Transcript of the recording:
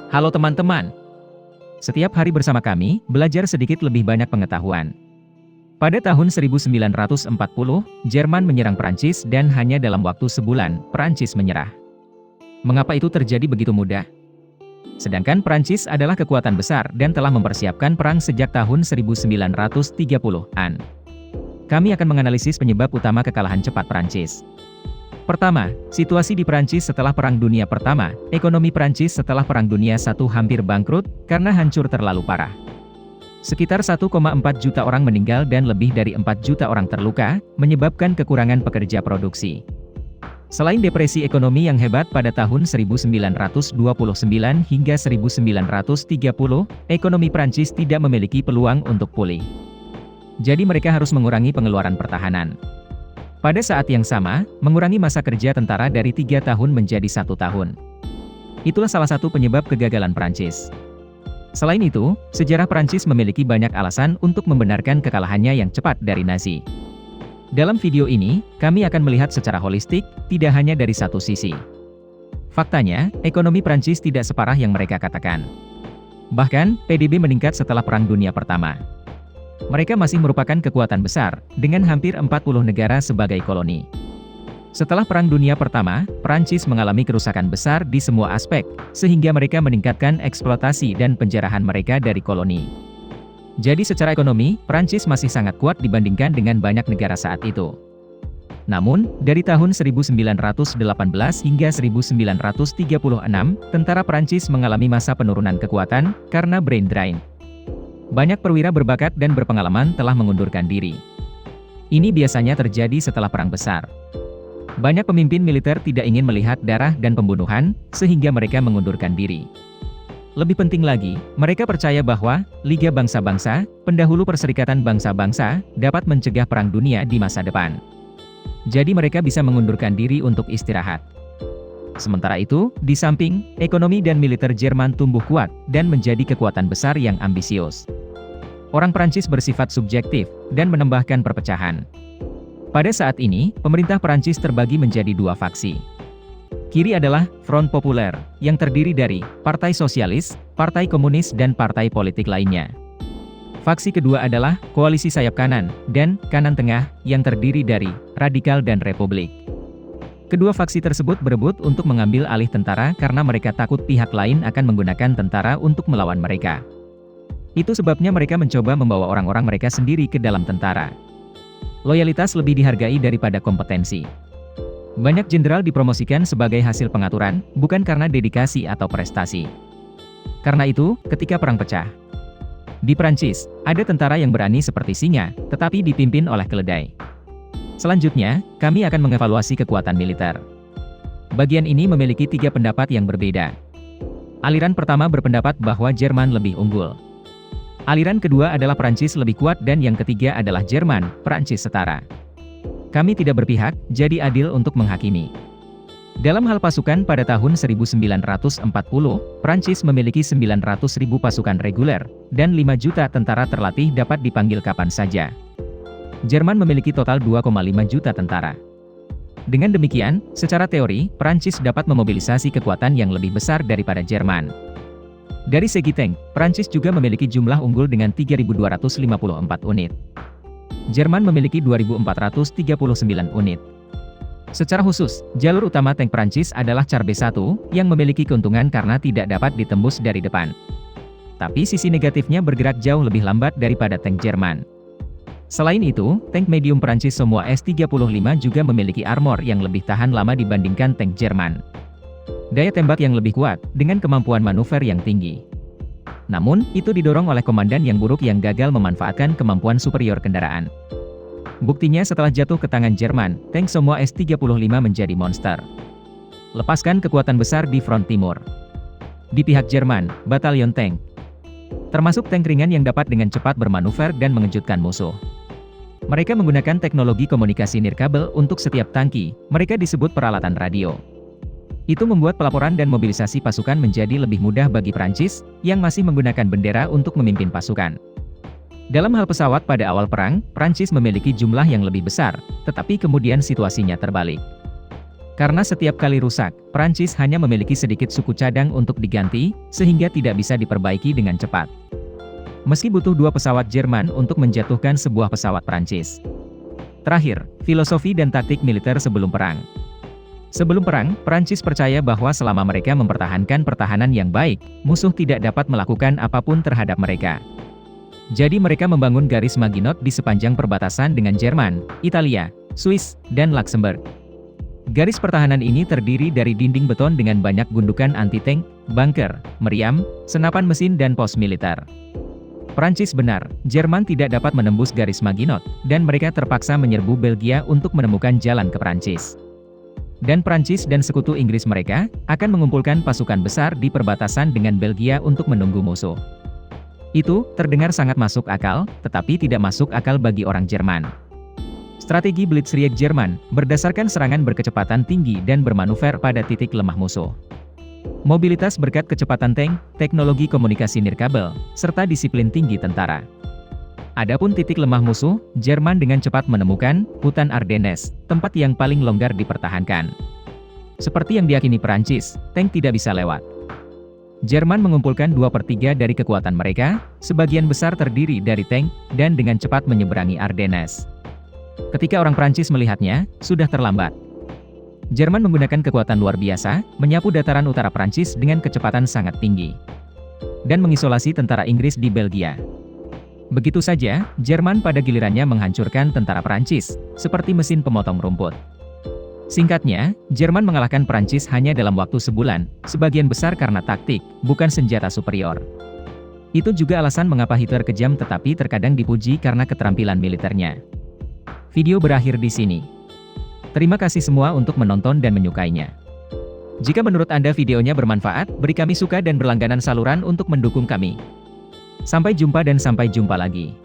Halo teman-teman, setiap hari bersama kami, belajar sedikit lebih banyak pengetahuan. Pada tahun 1940, Jerman menyerang Prancis dan hanya dalam waktu sebulan, Prancis menyerah. Mengapa itu terjadi begitu mudah? Sedangkan Prancis adalah kekuatan besar dan telah mempersiapkan perang sejak tahun 1930-an. Kami akan menganalisis penyebab utama kekalahan cepat Prancis. Pertama, situasi di Prancis setelah Perang Dunia Pertama. Ekonomi Prancis setelah Perang Dunia I hampir bangkrut, karena hancur terlalu parah. Sekitar 1,4 juta orang meninggal dan lebih dari 4 juta orang terluka, menyebabkan kekurangan pekerja produksi. Selain depresi ekonomi yang hebat pada tahun 1929 hingga 1930, ekonomi Prancis tidak memiliki peluang untuk pulih. Jadi mereka harus mengurangi pengeluaran pertahanan. Pada saat yang sama, mengurangi masa kerja tentara dari 3 tahun menjadi 1 tahun. Itulah salah satu penyebab kegagalan Prancis. Selain itu, sejarah Prancis memiliki banyak alasan untuk membenarkan kekalahannya yang cepat dari Nazi. Dalam video ini, kami akan melihat secara holistik, tidak hanya dari satu sisi. Faktanya, ekonomi Prancis tidak separah yang mereka katakan. Bahkan, PDB meningkat setelah Perang Dunia Pertama. Mereka masih merupakan kekuatan besar, dengan hampir 40 negara sebagai koloni. Setelah Perang Dunia Pertama, Prancis mengalami kerusakan besar di semua aspek, sehingga mereka meningkatkan eksploitasi dan penjarahan mereka dari koloni. Jadi secara ekonomi, Prancis masih sangat kuat dibandingkan dengan banyak negara saat itu. Namun, dari tahun 1918 hingga 1936, tentara Prancis mengalami masa penurunan kekuatan, karena brain drain. Banyak perwira berbakat dan berpengalaman telah mengundurkan diri. Ini biasanya terjadi setelah perang besar. Banyak pemimpin militer tidak ingin melihat darah dan pembunuhan, sehingga mereka mengundurkan diri. Lebih penting lagi, mereka percaya bahwa Liga Bangsa-Bangsa, pendahulu Perserikatan Bangsa-Bangsa, dapat mencegah perang dunia di masa depan. Jadi mereka bisa mengundurkan diri untuk istirahat. Sementara itu, di samping, ekonomi dan militer Jerman tumbuh kuat, dan menjadi kekuatan besar yang ambisius. Orang Prancis bersifat subjektif, dan menambahkan perpecahan. Pada saat ini, pemerintah Prancis terbagi menjadi 2 faksi. Kiri adalah Front Populaire, yang terdiri dari Partai Sosialis, Partai Komunis dan partai politik lainnya. Faksi kedua adalah Koalisi Sayap Kanan, dan Kanan Tengah, yang terdiri dari Radikal dan Republik. Kedua faksi tersebut berebut untuk mengambil alih tentara karena mereka takut pihak lain akan menggunakan tentara untuk melawan mereka. Itu sebabnya mereka mencoba membawa orang-orang mereka sendiri ke dalam tentara. Loyalitas lebih dihargai daripada kompetensi. Banyak jenderal dipromosikan sebagai hasil pengaturan, bukan karena dedikasi atau prestasi. Karena itu, ketika perang pecah di Prancis, ada tentara yang berani seperti singa, tetapi dipimpin oleh keledai. Selanjutnya, kami akan mengevaluasi kekuatan militer. Bagian ini memiliki 3 pendapat yang berbeda. Aliran pertama berpendapat bahwa Jerman lebih unggul. Aliran kedua adalah Prancis lebih kuat dan yang ketiga adalah Jerman, Prancis setara. Kami tidak berpihak, jadi adil untuk menghakimi. Dalam hal pasukan pada tahun 1940, Prancis memiliki 900.000 pasukan reguler, dan 5 juta tentara terlatih dapat dipanggil kapan saja. Jerman memiliki total 2,5 juta tentara. Dengan demikian, secara teori, Prancis dapat memobilisasi kekuatan yang lebih besar daripada Jerman. Dari segi tank, Prancis juga memiliki jumlah unggul dengan 3.254 unit. Jerman memiliki 2.439 unit. Secara khusus, jalur utama tank Prancis adalah Char B1, yang memiliki keuntungan karena tidak dapat ditembus dari depan. Tapi sisi negatifnya bergerak jauh lebih lambat daripada tank Jerman. Selain itu, tank medium Prancis semua S-35 juga memiliki armor yang lebih tahan lama dibandingkan tank Jerman. Daya tembak yang lebih kuat, dengan kemampuan manuver yang tinggi. Namun, itu didorong oleh komandan yang buruk yang gagal memanfaatkan kemampuan superior kendaraan. Buktinya setelah jatuh ke tangan Jerman, tank semua S-35 menjadi monster. Lepaskan kekuatan besar di front timur. Di pihak Jerman, batalion tank, termasuk tank ringan yang dapat dengan cepat bermanuver dan mengejutkan musuh. Mereka menggunakan teknologi komunikasi nirkabel untuk setiap tangki, mereka disebut peralatan radio. Itu membuat pelaporan dan mobilisasi pasukan menjadi lebih mudah bagi Prancis, yang masih menggunakan bendera untuk memimpin pasukan. Dalam hal pesawat pada awal perang, Prancis memiliki jumlah yang lebih besar, tetapi kemudian situasinya terbalik. Karena setiap kali rusak, Prancis hanya memiliki sedikit suku cadang untuk diganti, sehingga tidak bisa diperbaiki dengan cepat. Meski butuh 2 pesawat Jerman untuk menjatuhkan sebuah pesawat Prancis. Terakhir, filosofi dan taktik militer sebelum perang. Sebelum perang, Prancis percaya bahwa selama mereka mempertahankan pertahanan yang baik, musuh tidak dapat melakukan apapun terhadap mereka. Jadi mereka membangun garis Maginot di sepanjang perbatasan dengan Jerman, Italia, Swiss, dan Luxembourg. Garis pertahanan ini terdiri dari dinding beton dengan banyak gundukan anti-tank, bunker, meriam, senapan mesin dan pos militer. Prancis benar, Jerman tidak dapat menembus garis Maginot, dan mereka terpaksa menyerbu Belgia untuk menemukan jalan ke Prancis. Dan Prancis dan sekutu Inggris mereka, akan mengumpulkan pasukan besar di perbatasan dengan Belgia untuk menunggu musuh. Itu, terdengar sangat masuk akal, tetapi tidak masuk akal bagi orang Jerman. Strategi Blitzkrieg Jerman, berdasarkan serangan berkecepatan tinggi dan bermanuver pada titik lemah musuh. Mobilitas berkat kecepatan tank, teknologi komunikasi nirkabel, serta disiplin tinggi tentara. Adapun titik lemah musuh, Jerman dengan cepat menemukan hutan Ardennes, tempat yang paling longgar dipertahankan. Seperti yang diyakini Prancis, tank tidak bisa lewat. Jerman mengumpulkan 2/3 dari kekuatan mereka, sebagian besar terdiri dari tank, dan dengan cepat menyeberangi Ardennes. Ketika orang Prancis melihatnya, sudah terlambat. Jerman menggunakan kekuatan luar biasa, menyapu dataran utara Prancis dengan kecepatan sangat tinggi. Dan mengisolasi tentara Inggris di Belgia. Begitu saja, Jerman pada gilirannya menghancurkan tentara Prancis, seperti mesin pemotong rumput. Singkatnya, Jerman mengalahkan Prancis hanya dalam waktu sebulan, sebagian besar karena taktik, bukan senjata superior. Itu juga alasan mengapa Hitler kejam tetapi terkadang dipuji karena keterampilan militernya. Video berakhir di sini. Terima kasih semua untuk menonton dan menyukainya. Jika menurut Anda videonya bermanfaat, beri kami suka dan berlangganan saluran untuk mendukung kami. Sampai jumpa dan sampai jumpa lagi.